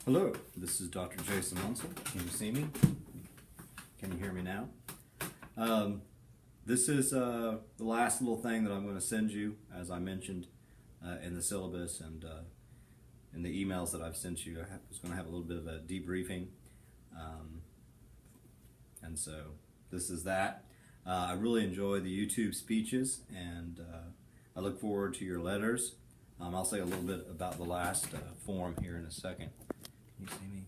Hello, this is Dr. Jason Munsell. Can you see me? Can you hear me now? This is the last little thing that I'm going to send you, as I mentioned in the syllabus and in the emails that I've sent you. I was going to have a little bit of a debriefing, and so this is that. I really enjoy the YouTube speeches, and I look forward to your letters. I'll say a little bit about the last forum here in a second. Can you see me?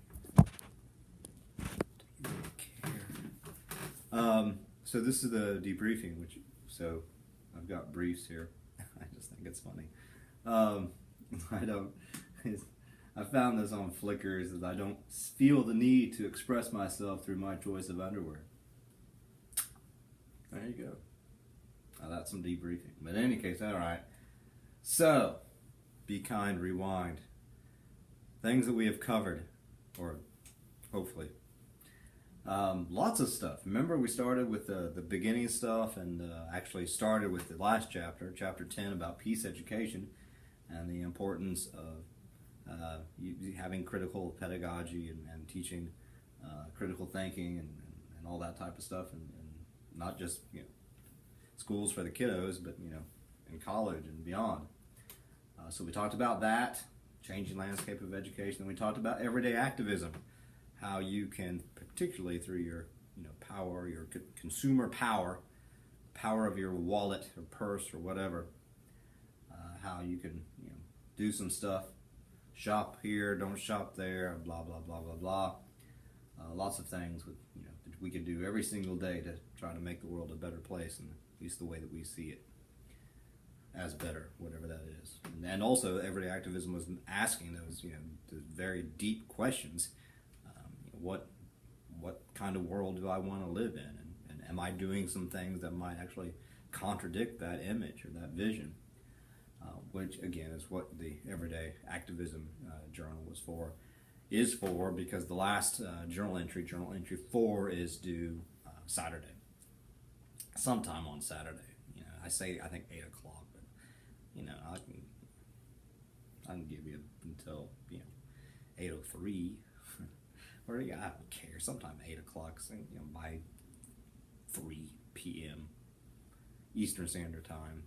Do you really care? So this is the debriefing, so I've got briefs here. I just think it's funny. I found this on Flickr, that I don't feel the need to express myself through my choice of underwear. There you go. Now that's some debriefing. But in any case, all right. So, be kind, rewind. Things that we have covered, or hopefully. Lots of stuff. Remember, we started with the beginning stuff, and actually started with the last chapter, chapter 10, about peace education and the importance of having critical pedagogy and teaching critical thinking and all that type of stuff, and not just schools for the kiddos, but in college and beyond. So we talked about that, changing landscape of education, and we talked about everyday activism, how you can, particularly through your power, your consumer power of your wallet or purse or whatever, how you can do some stuff, shop here, don't shop there, blah blah blah blah blah. Lots of things that we can do every single day to try to make the world a better place, and at least the way that we see it as better, whatever that is. And also, everyday activism was asking those the very deep questions. What kind of world do I want to live in, and am I doing some things that might actually contradict that image or that vision? Which again is what the Everyday Activism Journal is for, because the last journal entry 4, is due Saturday, sometime on Saturday. I think 8 o'clock, but I can give you until 8:03. Or I don't care. Sometime 8 o'clock, by 3 p.m. Eastern Standard Time.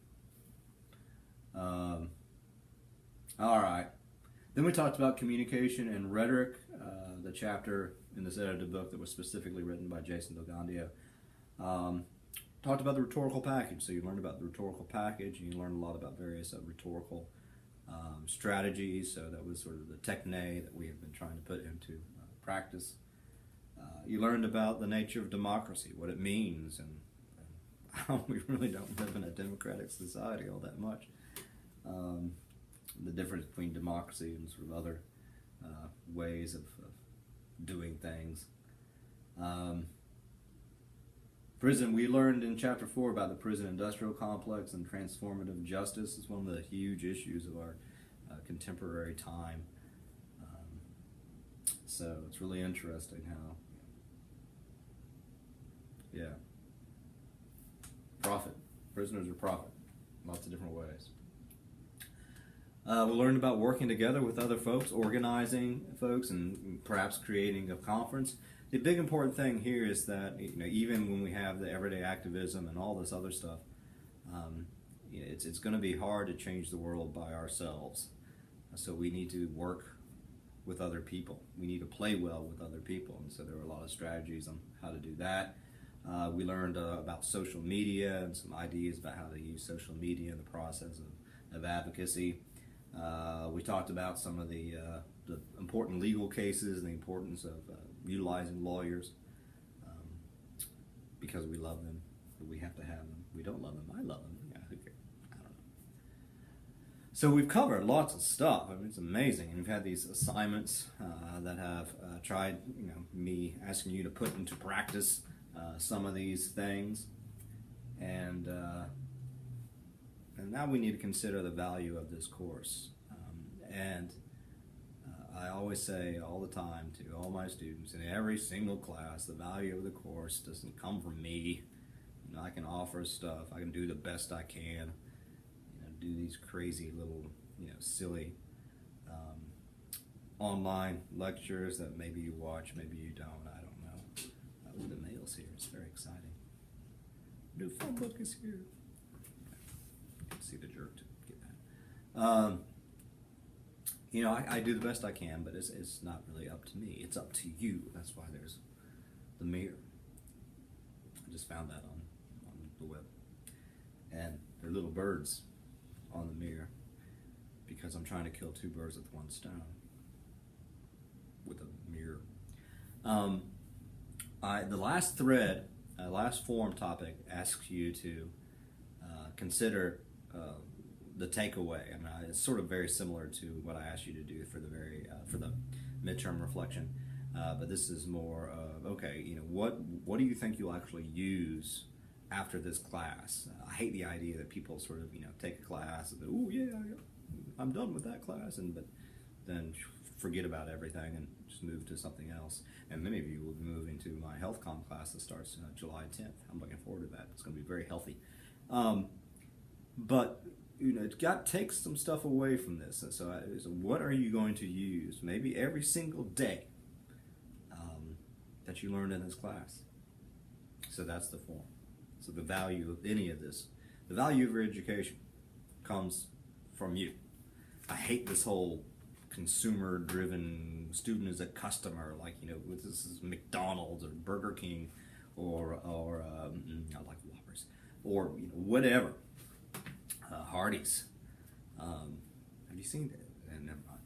All right. Then we talked about communication and rhetoric, the chapter in this edited book that was specifically written by Jason Delgandio. Talked about the rhetorical package. So you learned about the rhetorical package, and you learned a lot about various rhetorical strategies. So that was sort of the technique that we have been trying to put into practice. You learned about the nature of democracy, what it means, and how we really don't live in a democratic society all that much. The difference between democracy and sort of other ways of doing things. Prison, we learned in chapter 4 about the prison industrial complex and transformative justice. Is one of the huge issues of our contemporary time. So it's really interesting how, profit. Prisoners are profit. Lots of different ways. We learned about working together with other folks, organizing folks, and perhaps creating a conference. The big important thing here is that even when we have the everyday activism and all this other stuff, it's going to be hard to change the world by ourselves. So we need to work with other people. We need to play well with other people, and so there are a lot of strategies on how to do that. We learned about social media and some ideas about how to use social media in the process of advocacy. We talked about some of the important legal cases and the importance of utilizing lawyers, because we love them, but we have to have them. We don't love them. I love them. Who cares? I don't know. So we've covered lots of stuff. I mean, it's amazing. And we've had these assignments that have tried, me asking you to put into practice some of these things, and now we need to consider the value of this course. And I always say all the time to all my students in every single class, the value of the course doesn't come from me. I can offer stuff. I can do the best I can. Do these crazy little, silly online lectures that maybe you watch, maybe you don't, I don't know. Oh, the mail's here, it's very exciting. New phone book is here. You can see the jerk to get that. You know, I do the best I can, but it's not really up to me. It's up to you. That's why there's the mirror. I just found that on the web. And there are little birds on the mirror because I'm trying to kill two birds with one stone with a mirror. The last thread, last forum topic asks you to consider the takeaway. I mean, it's sort of very similar to what I asked you to do for the midterm reflection, but this is more of, okay, you know, what do you think you'll actually use after this class? I hate the idea that people sort of, you know, take a class and oh yeah, I'm done with that class, but then forget about everything and just move to something else. And many of you will be moving to my health comm class that starts July 10th. I'm looking forward to that. It's going to be very healthy. But you know, it takes some stuff away from this. So what are you going to use maybe every single day that you learned in this class? So that's the form. So the value of any of this, the value of your education comes from you. I hate this whole consumer-driven student as a customer, like, you know, this is McDonald's or Burger King or I like Whoppers, or, you know, whatever. Hardee's. Have you seen that? Never mind.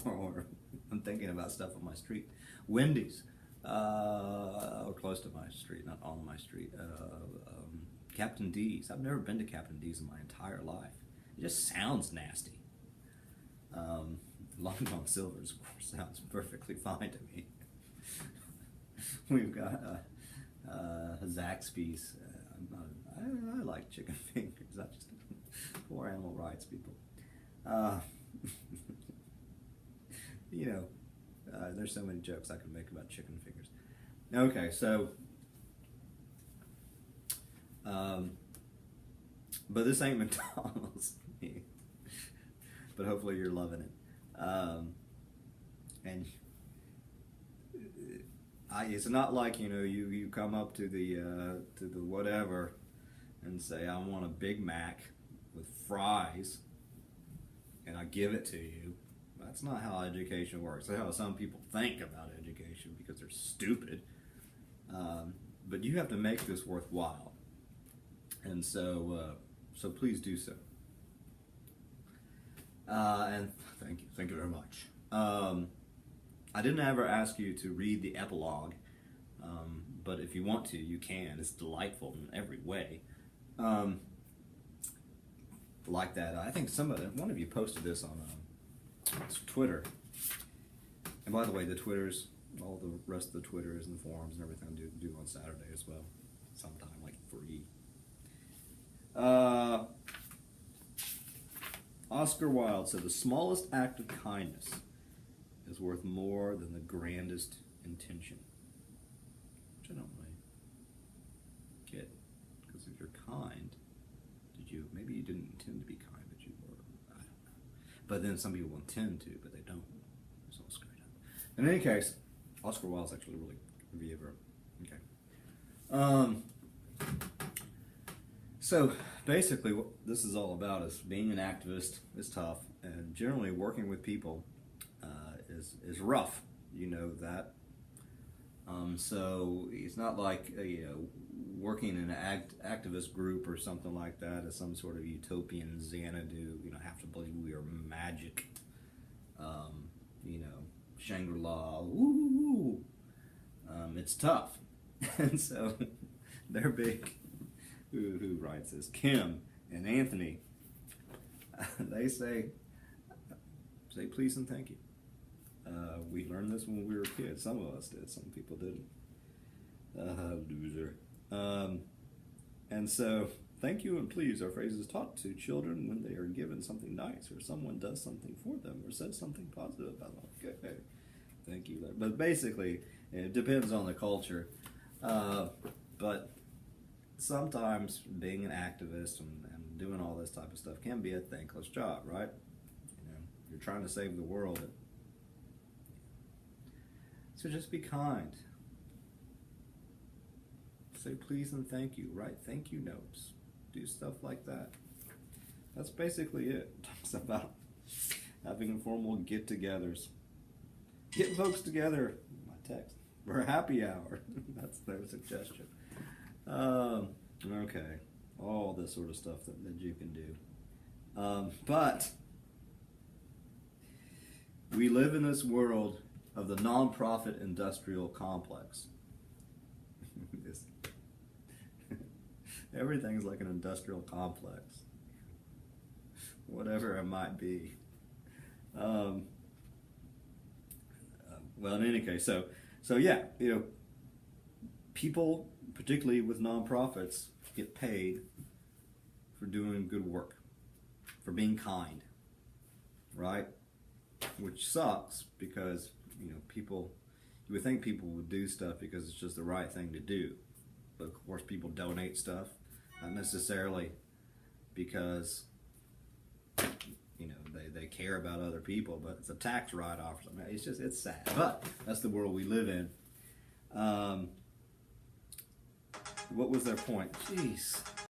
Or I'm thinking about stuff on my street. Wendy's. Or close to my street, not on my street. Captain D's. I've never been to Captain D's in my entire life. It just sounds nasty. Long John Silver's, of course, sounds perfectly fine to me. We've got Zaxby's. I like chicken fingers. I just poor animal rights people. You know, there's so many jokes I could make about chicken fingers. Okay, so, but this ain't McDonald's. But hopefully you're loving it. And it's not like, you know, you come up to the whatever and say, I want a Big Mac with fries, and I give it to you. That's not how education works. That's how some people think about education because they're stupid. But you have to make this worthwhile, and so please do so. And thank you very much. I didn't ever ask you to read the epilogue, but if you want to, you can. It's delightful in every way. Like that. I think one of you posted this on Twitter. And by the way, the Twitters, all the rest of the Twitters and the forums and everything do on Saturday as well. Sometime, like free. Oscar Wilde said, the smallest act of kindness is worth more than the grandest intention. Which I don't really get. Because if you're kind, maybe you didn't intend to be kind, but you were, I don't know. But then some people intend to, but they don't. It's all screwed up. In any case, Oscar Wilde's actually really, have you ever, okay. So basically what this is all about is being an activist is tough, and generally working with people is rough. You know that. So it's not like working in an activist group or something like that is some sort of utopian Xanadu. You know, have to believe we are magic. You know, Shangri-La. Woo! It's tough, and so they're big. Who writes this? Kim and Anthony. They say please and thank you. We learned this when we were kids. Some of us did. Some people didn't. Loser. And so, thank you and please are phrases taught to children when they are given something nice, or someone does something for them, or says something positive about them. Okay. Thank you. But basically, it depends on the culture. But sometimes being an activist and doing all this type of stuff can be a thankless job, right? You know, you're you're trying to save the world. So just be kind. Say please and thank you. Write thank you notes. Do stuff like that. That's basically it. It talks about having informal get-togethers. Get folks together. My text. For a happy hour. That's their suggestion. Okay. All this sort of stuff that you can do. But we live in this world of the nonprofit industrial complex. Everything's like an industrial complex. Whatever it might be. Well, in any case, so yeah, people, particularly with nonprofits, get paid for doing good work, for being kind, right? Which sucks because, people, you would think people would do stuff because it's just the right thing to do. But of course people donate stuff, not necessarily because, they care about other people, but it's a tax write-off or something. It's sad. But that's the world we live in. What was their point? Jeez.